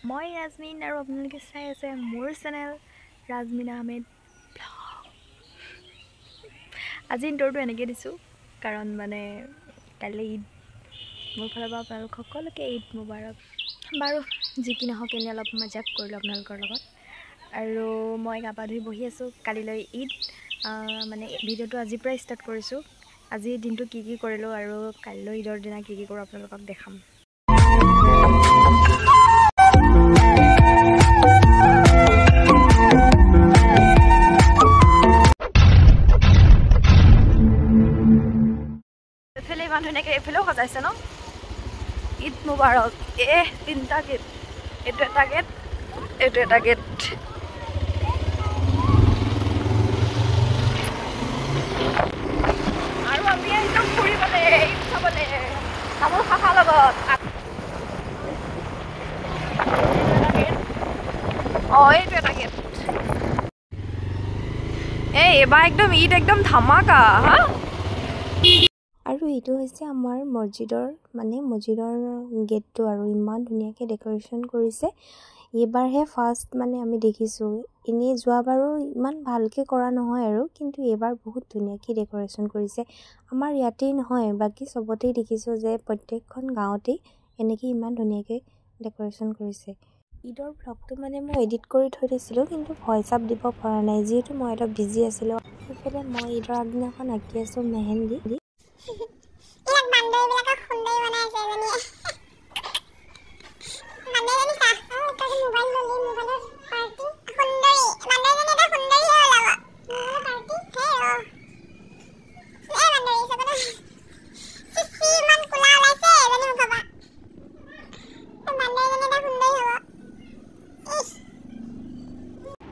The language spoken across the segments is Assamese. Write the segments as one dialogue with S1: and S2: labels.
S1: মই ৰাজমিন আৰু আপোনালোকে চাই আছে মোৰ চেনেল ৰাজমিন আহমেদ ব্লগ। আজি ইণ্টৰটো এনেকৈ দিছোঁ কাৰণ মানে কাইলৈ ঈদ, মোৰ ফালৰ পৰা আপোনালোক সকলোকে ঈদ মুবাৰক। বাৰু যি কি নহওক এনেই অলপ মজাক কৰিলোঁ আপোনালোকৰ লগত। আৰু মই গা পা ধুই বহি আছোঁ, কালিলৈ ঈদ। মানে ভিডিঅ'টো আজিৰ পৰাই ষ্টাৰ্ট কৰিছোঁ। আজিৰ দিনটো কি কি কৰিলোঁ আৰু কাইলৈ ঈদৰ দিনা কি কি কৰোঁ আপোনালোকক দেখাম। এইফালে ইমান ধুনীয়াকৈ এইফালেও সজাইছে ন। ঈদ মুবাৰক। তিনিটা গেট, এইটো এটা গেট, এইটো এটা গেট। আৰু আমি একদম ফুৰিবলৈ ঈদ চাবলৈ তামোল খাখাৰ লগত। এইটো এটা গেট। এইবাৰ একদম ঈদ একদম ধামাকা হা। আৰু এইটো হৈছে আমাৰ মছজিদৰ গেটটো, আৰু ইমান ধুনীয়াকৈ ডেক'ৰেশ্যন কৰিছে। এইবাৰহে ফাৰ্ষ্ট মানে আমি দেখিছোঁ। এনেই যোৱাবাৰো ইমান ভালকৈ কৰা নহয় আৰু, কিন্তু এইবাৰ বহুত ধুনীয়াকৈ ডেক'ৰেশ্যন কৰিছে। আমাৰ ইয়াতেই নহয়, বাকী চবতেই দেখিছোঁ যে প্ৰত্যেকখন গাঁৱতেই এনেকৈ ইমান ধুনীয়াকৈ ডেক'ৰেশ্যন কৰিছে। ঈদৰ ভ্লগটো মানে মই এডিট কৰি থৈ দিছিলোঁ, কিন্তু ভইচ আপ দিব পৰা নাই যিহেতু মই অলপ বিজি আছিলোঁ। সেইফালে মই ঈদৰ আগদিনাখন আঁকি আছোঁ মেহেন্দি।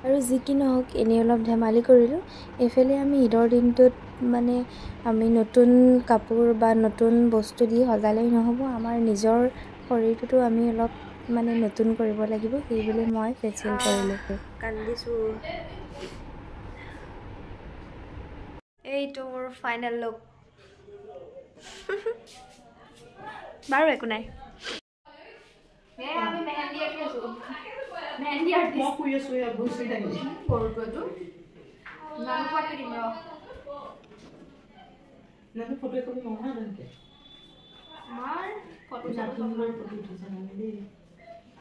S1: আৰু যি কি নহওক এনেই অলপ ধেমালি কৰিলোঁ। এইফালে আমি ঈদৰ দিনটোত মানে আমি নতুন কাপোৰ বা নতুন বস্তু দি সজালেই নহ'ব, আমাৰ নিজৰ শৰীৰটোতো আমি অলপ মানে নতুন কৰিব লাগিব। সেইবুলি মই ফেচিয়েল কৰিলোঁ। কান্দিছোঁ। এইটো মোৰ ফাইনেল লুক। বাৰু একো নাই। আমি মেহেন্দি আঁকি আছোঁ। মেহেন্দি আৰ্টিষ্ট শুই আছোঁ। গৰুটো নানু পাতি দিম ৰ। নানু ফটো একপি নহয় তেনেকৈ মাৰ ফটো চাবলৈ ফটো উঠিছে নানু দেই।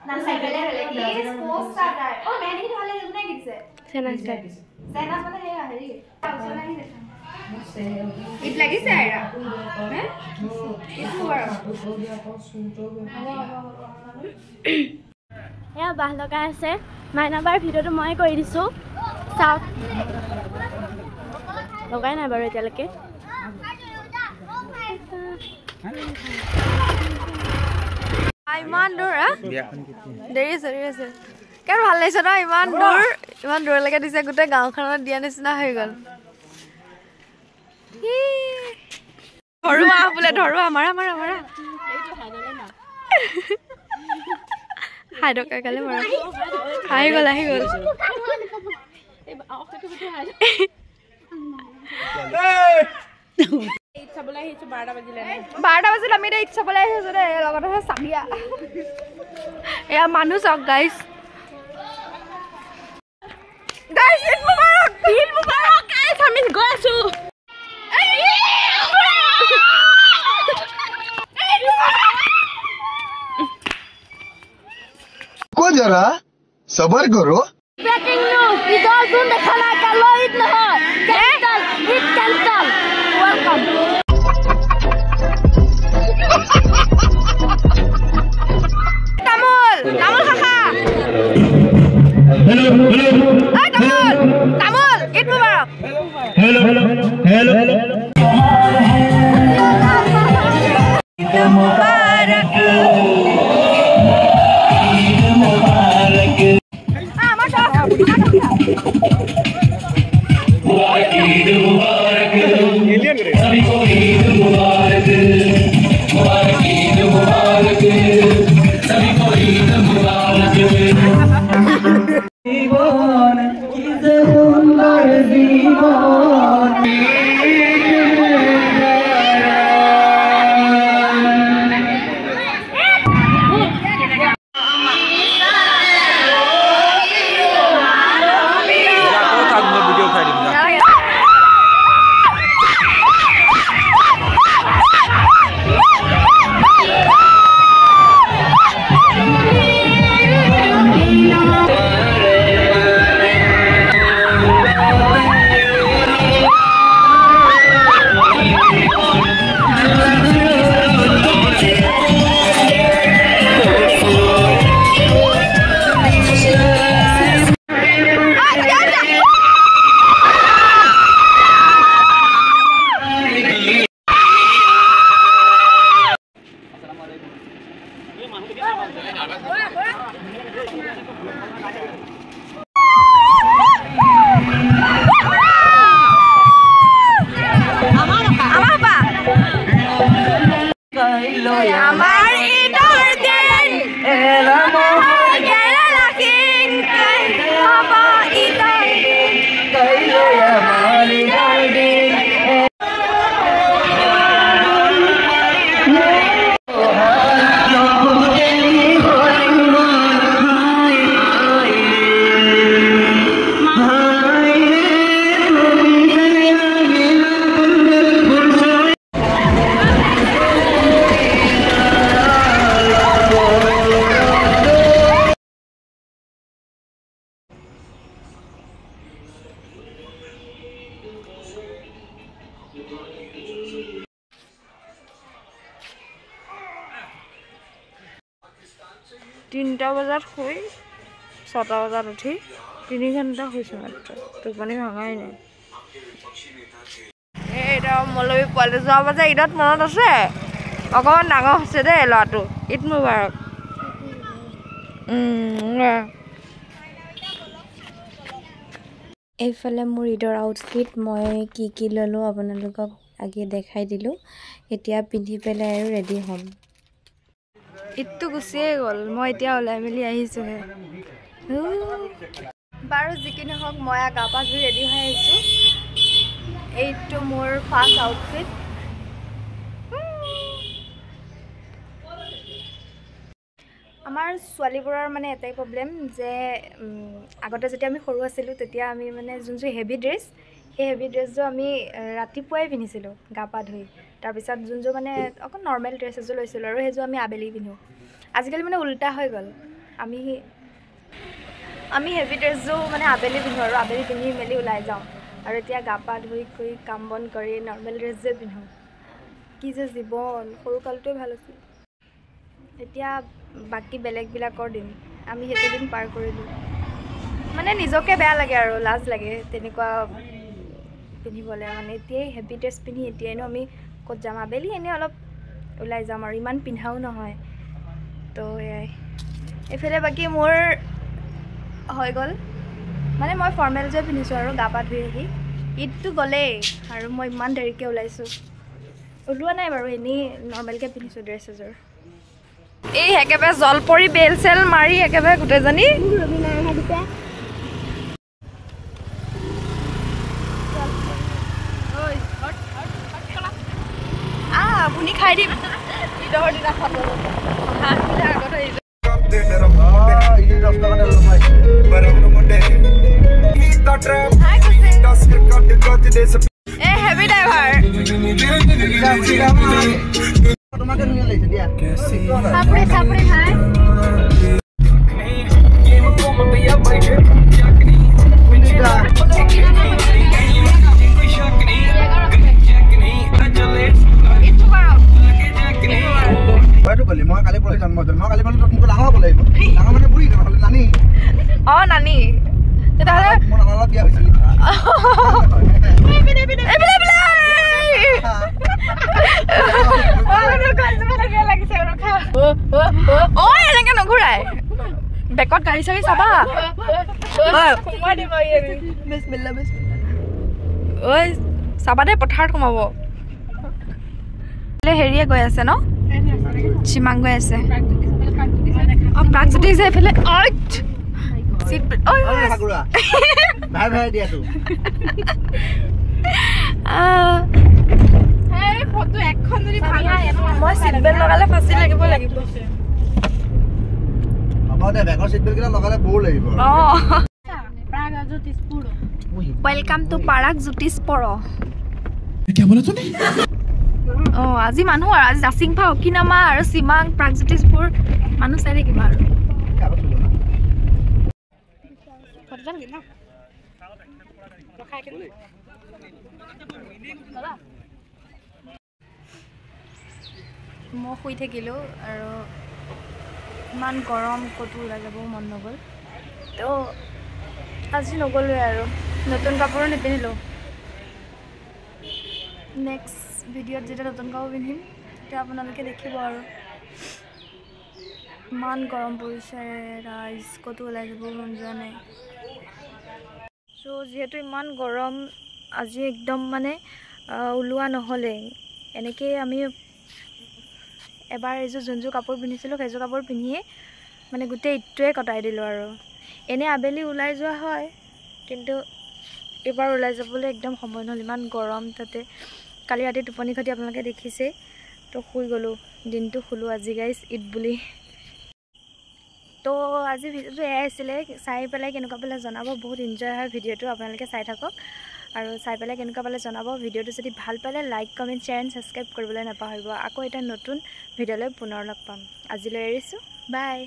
S1: নানু চাইকেলে বেলেগ পোষ্ট চাই। মেহেন্দি ভালে কোনে গিছে চেনাজ গিছে। চেনাজ মানে হেৰি ওচৰলৈ আহি দেখা ঈদ লাগিছে আইৰা হে এইটো আৰু এয়া বাহ লগাই আছে। মাইনাবাৰ ভিডিঅ'টো মই কৰি দিছোঁ, চাওক। লগাই নাই বাৰু এতিয়ালৈকে। ইমান দূৰ দেৰি আছে কেন ভাল লাগিছে ন। ইমান দূৰলৈকে দিছে, গোটেই গাঁওখনত দিয়া নিচিনা হৈ গ'ল। ধৰুৱা বোলে, ধৰুৱা মাৰা মাৰা মাৰা। হাইদকা কালে মাৰা। আহি গ'ল 12টা বাজিল। আমি এতিয়া ঈদ চাবলৈ আহিছোঁ দেই, লগতে চাবিয়া। এয়া মানুহ চাওক গাইজ। ঈদ মুবাৰক, ঈদ মুবাৰক গাইজ। আমি গৈ আছোঁ।
S2: जरा सबर करो।
S1: ब्रेकिंग न्यूज, ঈদৰ যোন দেখা নাই কালো ঈদ নহয়, কেন্সেল, ঈদ কেন্সেল। ওয়েলকাম। তামোল খাখা। হেল্ল তামোল ঈদ মুবাৰক। হেল্ল ঈদ মুবাৰক। আমাৰ ঈদৰ দিন কেৰেলা কিং হ'ব ঈদৰ দিন আমাৰ ঈদৰ দিন তিনটা বজাত শুই 6টা বজাত উঠি 3 ঘণ্টা শুইছোঁ মাত্ৰ টোপনি ভাঙাই নাই এইটা মলবি পোৱালি যোৱা বজা ঈদত মনত আছে অকণমান ডাঙৰ হৈছে দেই ল'ৰাটো ঈদ মুবাৰক এইফালে মোৰ ঈদৰ আউটফিট মই কি ল'লোঁ আপোনালোকক আগে দেখাই দিলোঁ এতিয়া পিন্ধি পেলাই আৰু ৰেডি হ'ম ঈদটো গুচিয়ে গ'ল মই এতিয়া ওলাই মেলি আহিছোঁহে বাৰু যিকি নহওক মই গা পা ধুই ৰেডি হৈ আহিছোঁ এইটো মোৰ ফাৰ্ষ্ট আউটফিট আমাৰ ছোৱালীবোৰৰ মানে এটাই প্ৰব্লেম যে আগতে যেতিয়া আমি সৰু আছিলোঁ তেতিয়া আমি মানে যোনযোৰ হেভি ড্ৰেছ সেই হেভি ড্ৰেছযোৰ আমি ৰাতিপুৱাই পিন্ধিছিলোঁ গা পা ধুই তাৰপিছত যোনযোৰ মানে অকণ নৰ্মেল ড্ৰেছ এযোৰ লৈছিলোঁ আৰু সেইযোৰ আমি আবেলি পিন্ধোঁ আজিকালি মানে উল্টা হৈ গ'ল আমি হেভি ড্ৰেছযোৰ মানে আবেলি পিন্ধোঁ আৰু আবেলি পিন্ধি মেলি ওলাই যাওঁ আৰু এতিয়া গা পা ধুই কৰি কাম বন কৰি নৰ্মেল ড্ৰেছযোৰ পিন্ধোঁ কি যে জীৱন সৰুকালটোৱে ভাল আছিল এতিয়া বাকী বেলেগবিলাকৰ দিন আমি সেইটো দিন পাৰ কৰিলোঁ মানে নিজকে বেয়া লাগে আৰু লাজ লাগে তেনেকুৱা পিন্ধিবলৈ মানে এতিয়াই হেভি ড্ৰেছ পিন্ধি এতিয়াইনো আমি ক'ত যাম আবেলি এনেই অলপ ওলাই যাম আৰু ইমান পিন্ধাও নহয় তো এয়াই এইফালে বাকী মোৰ হৈ গ'ল মানে মই ফৰ্মেলযোৰ পিন্ধিছোঁ আৰু গা পা ধুই আহি ঈদটো গ'লেই আৰু মই ইমান দেৰিকৈ ওলাইছোঁ ওলোৱা নাই বাৰু এনেই নৰ্মেলকৈ পিন্ধিছোঁ ড্ৰেছ এযোৰ এই একেবাৰে জলপৰি বেল চেল মাৰি একেবাৰে গোটেইজনী আপুনি খাই দিম ঈদৰ দিনা খাব আগত হেভি ড্ৰাইভাৰ সাপড়ে সাপড়ে ভাই
S2: মই কালি পৰহি জন্মদিন মই কালি পৰহি তোক ডাঙৰ হ'ব লাগিব ডাঙৰ মানে বুঢ়ী নহ'লে নানি
S1: নানি তেতিয়াহ'লে
S2: মোৰ নানাৰ বিয়া হৈছিল
S1: এনেকে নঘূৰাই বেকত গাড়ী চাড়ী চাবা ঐ চাবা দেই পথাৰত সোমাব হেৰিয়ে গৈ আছে ন চিমাং গৈ আছে প্ৰাগজ্যোতি যে এইফালে মই চিট বেল্ট লগালে ফাঁচি লাগিব ৱেলকাম টু পাৰাগ জ্যোতিষপুৰ আজি মানুহ আৰু আজি জাচিংফা অকিনামা আৰু চিমাং প্ৰাগজ্যোতিষপুৰ মানুহ চাই থাকিবা আৰু মই শুই থাকিলোঁ আৰু ইমান গৰম ক'তো ওলাই যাব মন নগ'ল তো আজি নগ'লোৱে আৰু নতুন কাপোৰো নিপিন্ধিলোঁ নেক্সট ভিডিঅ'ত যেতিয়া নতুন কাপোৰ পিন্ধিম তেতিয়া আপোনালোকে দেখিব আৰু ইমান গৰম পৰিছে ৰাইজ ক'তো ওলাই যাব মন যোৱা নাই চ' যিহেতু ইমান গৰম আজি একদম মানে ওলোৱা নহ'লে এনেকেই আমি এবাৰ এইযোৰ যোনযোৰ কাপোৰ পিন্ধিছিলোঁ সেইযোৰ কাপোৰ পিন্ধিয়ে মানে গোটেই ইটোৱে কটাই দিলোঁ আৰু এনেই আবেলি ওলাই যোৱা হয় কিন্তু এইবাৰ ওলাই যাবলৈ একদম সময় নহ'ল ইমান গৰম তাতে কালি ৰাতি টোপনি খতি আপোনালোকে দেখিছেই তো শুই গ'লোঁ দিনটো শুলোঁ আজি গাইজ ঈদ বুলি তো আজি ভিডিঅ'টো এয়াই আছিলে চাই পেলাই কেনেকুৱা পালে জনাব বহুত এনজয় হয় ভিডিঅ'টো আপোনালোকে চাই থাকক আৰু চাই পেলাই কেনেকুৱা পালে জনাব ভিডিঅ'টো যদি ভাল পালে like comment share and subscribe কৰিবলৈ নাপাহৰিব আকৌ এটা নতুন ভিডিঅ'লৈ পুনৰ লগ পাম আজিলৈ এৰিছোঁ বাই